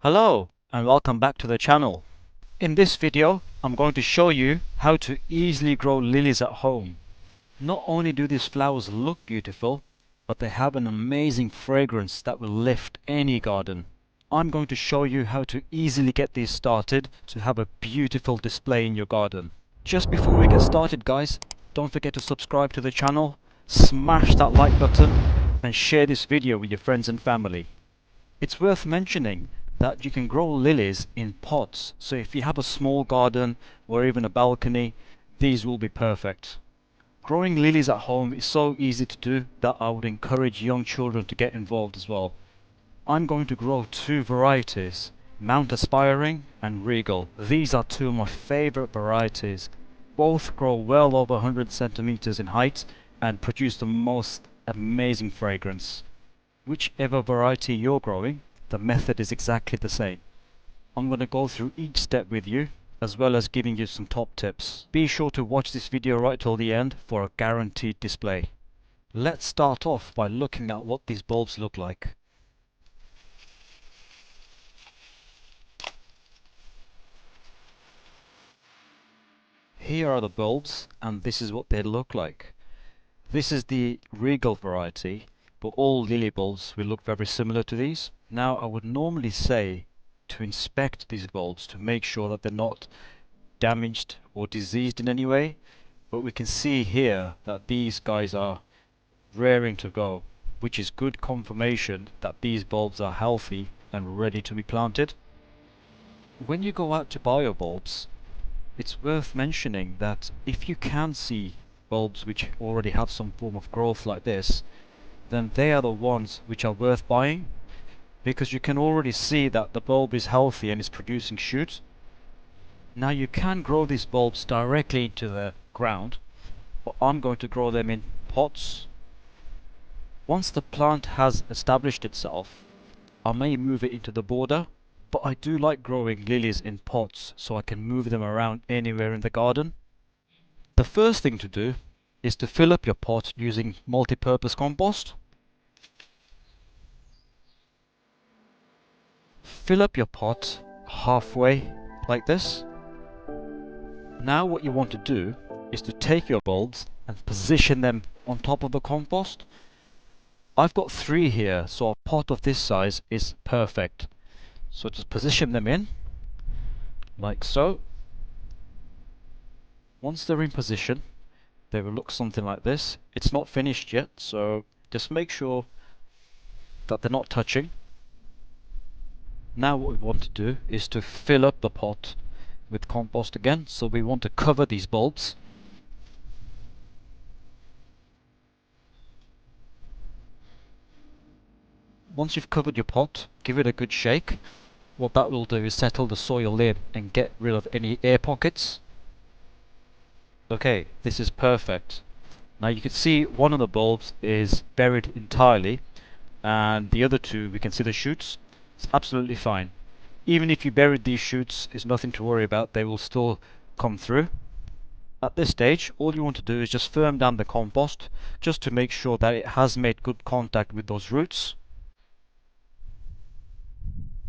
Hello and welcome back to the channel. In this video I'm going to show you how to easily grow lilies at home. Not only do these flowers look beautiful, but they have an amazing fragrance that will lift any garden. I'm going to show you how to easily get these started to have a beautiful display in your garden. Just before we get started guys, don't forget to subscribe to the channel, smash that like button and share this video with your friends and family. It's worth mentioning that you can grow lilies in pots, so if you have a small garden or even a balcony, these will be perfect. Growing lilies at home is so easy to do that I would encourage young children to get involved as well. I'm going to grow two varieties, Mount Aspiring and Regal. These are two of my favorite varieties. Both grow well over 100 centimeters in height and produce the most amazing fragrance. Whichever variety you're growing, the method is exactly the same. I'm going to go through each step with you, as well as giving you some top tips. Be sure to watch this video right till the end for a guaranteed display. Let's start off by looking at what these bulbs look like. Here are the bulbs, and this is what they look like. This is the Regal variety, but all lily bulbs will look very similar to these. Now I would normally say to inspect these bulbs to make sure that they're not damaged or diseased in any way, but we can see here that these guys are raring to go, which is good confirmation that these bulbs are healthy and ready to be planted. When you go out to buy your bulbs, it's worth mentioning that if you can see bulbs which already have some form of growth like this, then they are the ones which are worth buying, because you can already see that the bulb is healthy and is producing shoots. Now you can grow these bulbs directly into the ground, but I'm going to grow them in pots. Once the plant has established itself, I may move it into the border, but I do like growing lilies in pots so I can move them around anywhere in the garden. The first thing to do is to fill up your pot using multi-purpose compost. Fill up your pot halfway like this. Now what you want to do is to take your bulbs and position them on top of the compost. I've got 3 here, so a pot of this size is perfect. So just position them in, like so. Once they're in position, they will look something like this. It's not finished yet, so just make sure that they're not touching. Now what we want to do is to fill up the pot with compost again, so we want to cover these bulbs. Once you've covered your pot, give it a good shake. What that will do is settle the soil in and get rid of any air pockets. Okay, this is perfect. Now you can see one of the bulbs is buried entirely, and the other 2 we can see the shoots. It's absolutely fine. Even if you buried these shoots, it's nothing to worry about, they will still come through. At this stage, all you want to do is just firm down the compost, just to make sure that it has made good contact with those roots.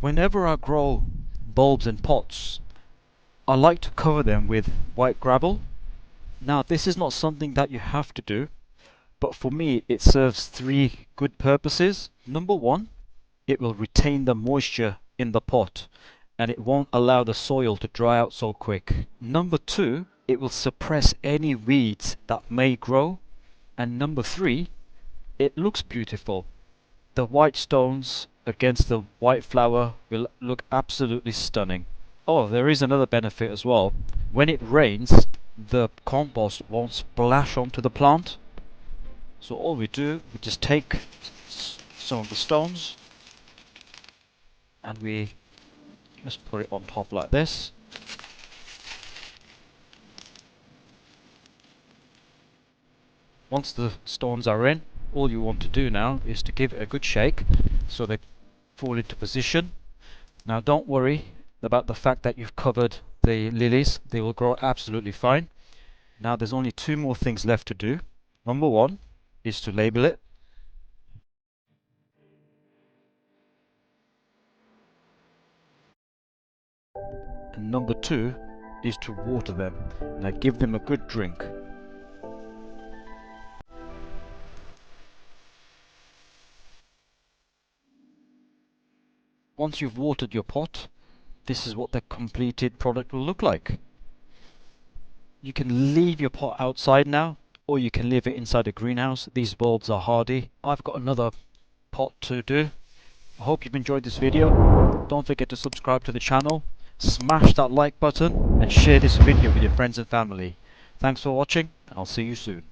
Whenever I grow bulbs in pots, I like to cover them with white gravel. Now this is not something that you have to do, but for me it serves 3 good purposes. Number 1, it will retain the moisture in the pot and it won't allow the soil to dry out so quick. Number 2, it will suppress any weeds that may grow. And number 3, it looks beautiful. The white stones against the white flower will look absolutely stunning. Oh, there is another benefit as well. When it rains, the compost won't splash onto the plant. So all we do, we just take some of the stones and we just put it on top like this. Once the stones are in, all you want to do now is to give it a good shake so they fall into position. Now don't worry about the fact that you've covered the lilies, they will grow absolutely fine. Now there's only 2 more things left to do. Number 1 is to label it. And number 2 is to water them. Now give them a good drink. Once you've watered your pot, this is what the completed product will look like. You can leave your pot outside now, or you can leave it inside a greenhouse. These bulbs are hardy. I've got another pot to do. I hope you've enjoyed this video. Don't forget to subscribe to the channel, smash that like button, and share this video with your friends and family. Thanks for watching, and I'll see you soon.